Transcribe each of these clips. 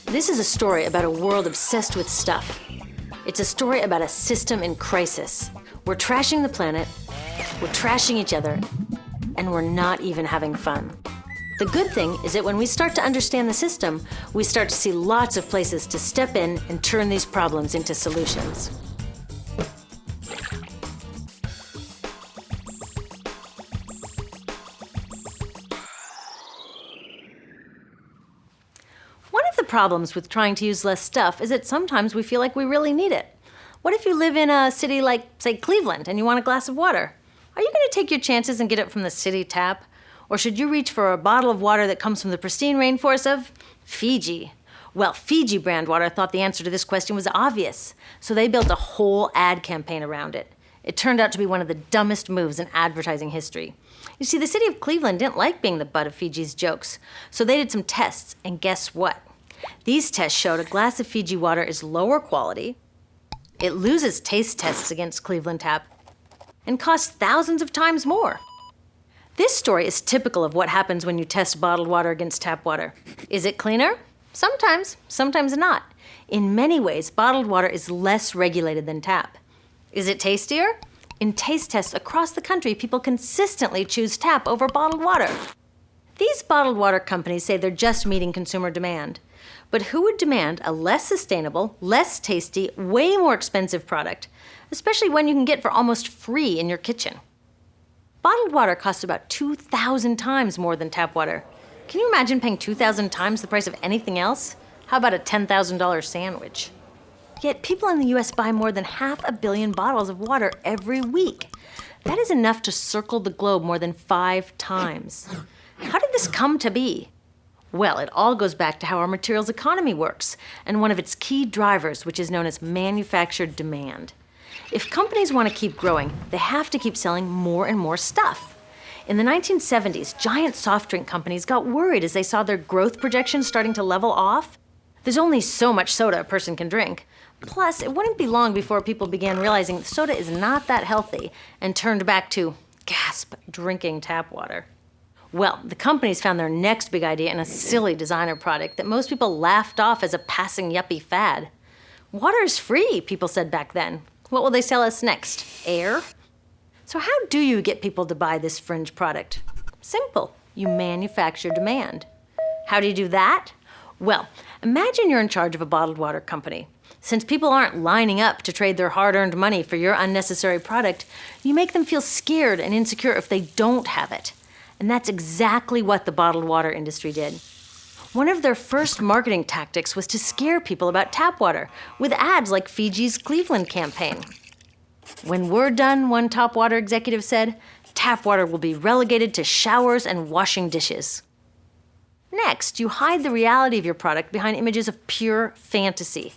This is a story about a world obsessed with stuff. It's a story about a system in crisis. We're trashing the planet, we're trashing each other, and we're not even having fun. The good thing is that when we start to understand the system, we start to see lots of places to step in and turn these problems into solutions. One of the problems with trying to use less stuff is that sometimes we feel like we really need it. What if you live in a city like, say, Cleveland, and you want a glass of water? Are you going to take your chances and get it from the city tap? Or should you reach for a bottle of water that comes from the pristine rainforest of Fiji? Well, Fiji brand water thought the answer to this question was obvious, so they built a whole ad campaign around it. It turned out to be one of the dumbest moves in advertising history. You see, the city of Cleveland didn't like being the butt of Fiji's jokes, so they did some tests, and guess what? These tests showed a glass of Fiji water is lower quality, it loses taste tests against Cleveland Tap, and costs thousands of times more. This story is typical of what happens when you test bottled water against tap water. Is it cleaner? Sometimes, sometimes not. In many ways, bottled water is less regulated than tap. Is it tastier? In taste tests across the country, people consistently choose tap over bottled water. These bottled water companies say they're just meeting consumer demand. But who would demand a less sustainable, less tasty, way more expensive product, especially one you can get for almost free in your kitchen? Bottled water costs about 2,000 times more than tap water. Can you imagine paying 2,000 times the price of anything else? How about a $10,000 sandwich? Yet people in the US buy more than 500 million bottles of water every week. That is enough to circle the globe more than 5 times. How did this come to be? Well, it all goes back to how our materials economy works, and one of its key drivers, which is known as manufactured demand. If companies want to keep growing, they have to keep selling more and more stuff. In the 1970s, giant soft drink companies got worried as they saw their growth projections starting to level off. There's only so much soda a person can drink. Plus, it wouldn't be long before people began realizing soda is not that healthy and turned back to, gasp, drinking tap water. Well, the companies found their next big idea in a silly designer product that most people laughed off as a passing yuppie fad. Water is free, people said back then. What will they sell us next? Air? So how do you get people to buy this fringe product? Simple. You manufacture demand. How do you do that? Well, imagine you're in charge of a bottled water company. Since people aren't lining up to trade their hard-earned money for your unnecessary product, you make them feel scared and insecure if they don't have it. And that's exactly what the bottled water industry did. One of their first marketing tactics was to scare people about tap water with ads like Fiji's Cleveland campaign. When we're done, one top water executive said, tap water will be relegated to showers and washing dishes. Next, you hide the reality of your product behind images of pure fantasy.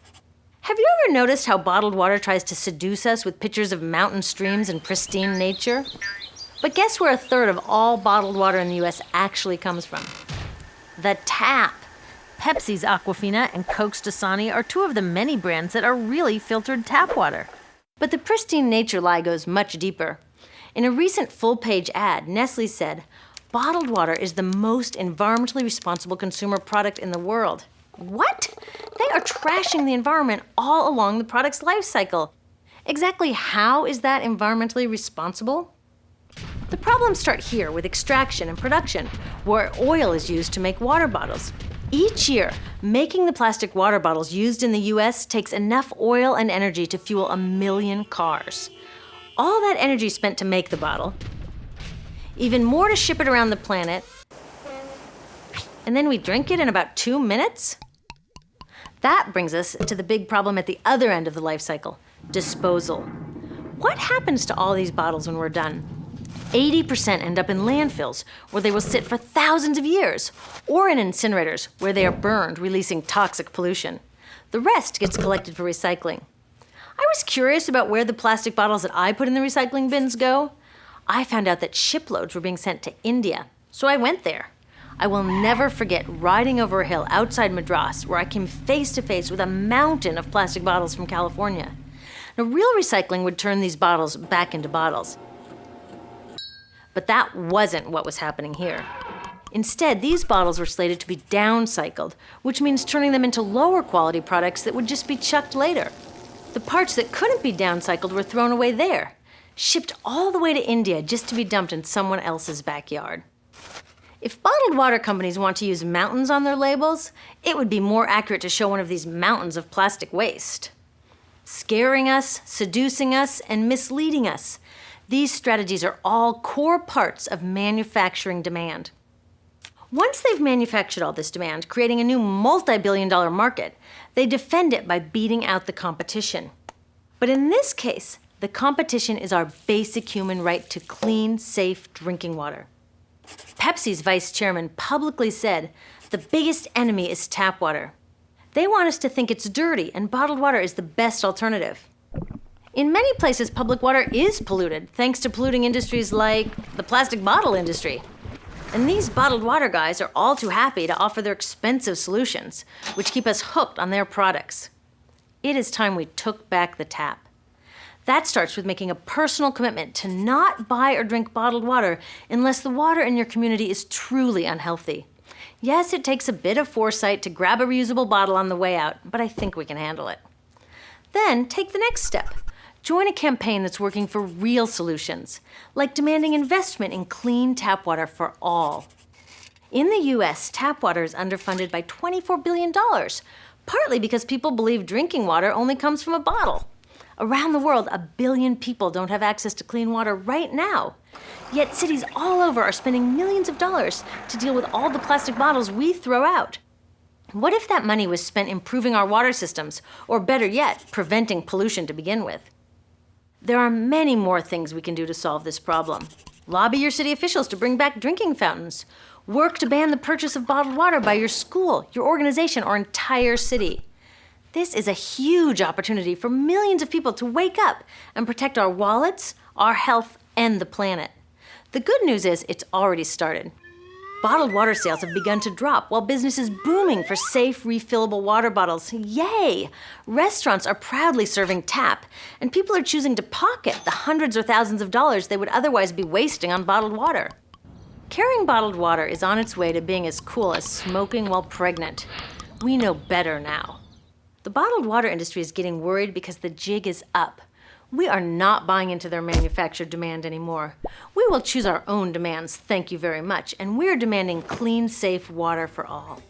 Have you ever noticed how bottled water tries to seduce us with pictures of mountain streams and pristine nature? But guess where 1/3 of all bottled water in the US actually comes from? The tap. Pepsi's Aquafina and Coke's Dasani are 2 of the many brands that are really filtered tap water. But the pristine nature lie goes much deeper. In a recent full-page ad, Nestle said, bottled water is the most environmentally responsible consumer product in the world. What? They are trashing the environment all along the product's life cycle. Exactly how is that environmentally responsible? The problems start here with extraction and production, where oil is used to make water bottles. Each year, making the plastic water bottles used in the US takes enough oil and energy to fuel 1 million cars. All that energy spent to make the bottle, even more to ship it around the planet, and then we drink it in about 2 minutes? That brings us to the big problem at the other end of the life cycle, disposal. What happens to all these bottles when we're done? 80% end up in landfills, where they will sit for thousands of years, or in incinerators, where they are burned, releasing toxic pollution. The rest gets collected for recycling. I was curious about where the plastic bottles that I put in the recycling bins go. I found out that shiploads were being sent to India, so I went there. I will never forget riding over a hill outside Madras, where I came face to face with a mountain of plastic bottles from California. Now, real recycling would turn these bottles back into bottles. But that wasn't what was happening here. Instead, these bottles were slated to be downcycled, which means turning them into lower quality products that would just be chucked later. The parts that couldn't be downcycled were thrown away there, shipped all the way to India just to be dumped in someone else's backyard. If bottled water companies want to use mountains on their labels, it would be more accurate to show one of these mountains of plastic waste. Scaring us, seducing us, and misleading us. These strategies are all core parts of manufacturing demand. Once they've manufactured all this demand, creating a new multi-billion-dollar market, they defend it by beating out the competition. But in this case, the competition is our basic human right to clean, safe drinking water. Pepsi's vice chairman publicly said, "The biggest enemy is tap water." They want us to think it's dirty and bottled water is the best alternative. In many places, public water is polluted, thanks to polluting industries like the plastic bottle industry. And these bottled water guys are all too happy to offer their expensive solutions, which keep us hooked on their products. It is time we took back the tap. That starts with making a personal commitment to not buy or drink bottled water unless the water in your community is truly unhealthy. Yes, it takes a bit of foresight to grab a reusable bottle on the way out, but I think we can handle it. Then take the next step. Join a campaign that's working for real solutions, like demanding investment in clean tap water for all. In the US, tap water is underfunded by $24 billion, partly because people believe drinking water only comes from a bottle. Around the world, 1 billion people don't have access to clean water right now. Yet cities all over are spending millions of dollars to deal with all the plastic bottles we throw out. What if that money was spent improving our water systems, or better yet, preventing pollution to begin with? There are many more things we can do to solve this problem. Lobby your city officials to bring back drinking fountains. Work to ban the purchase of bottled water by your school, your organization, or entire city. This is a huge opportunity for millions of people to wake up and protect our wallets, our health, and the planet. The good news is it's already started. Bottled water sales have begun to drop while business is booming for safe, refillable water bottles. Yay! Restaurants are proudly serving tap, and people are choosing to pocket the hundreds or thousands of dollars they would otherwise be wasting on bottled water. Carrying bottled water is on its way to being as cool as smoking while pregnant. We know better now. The bottled water industry is getting worried because the jig is up. We are not buying into their manufactured demand anymore. We will choose our own demands, thank you very much, and we're demanding clean, safe water for all.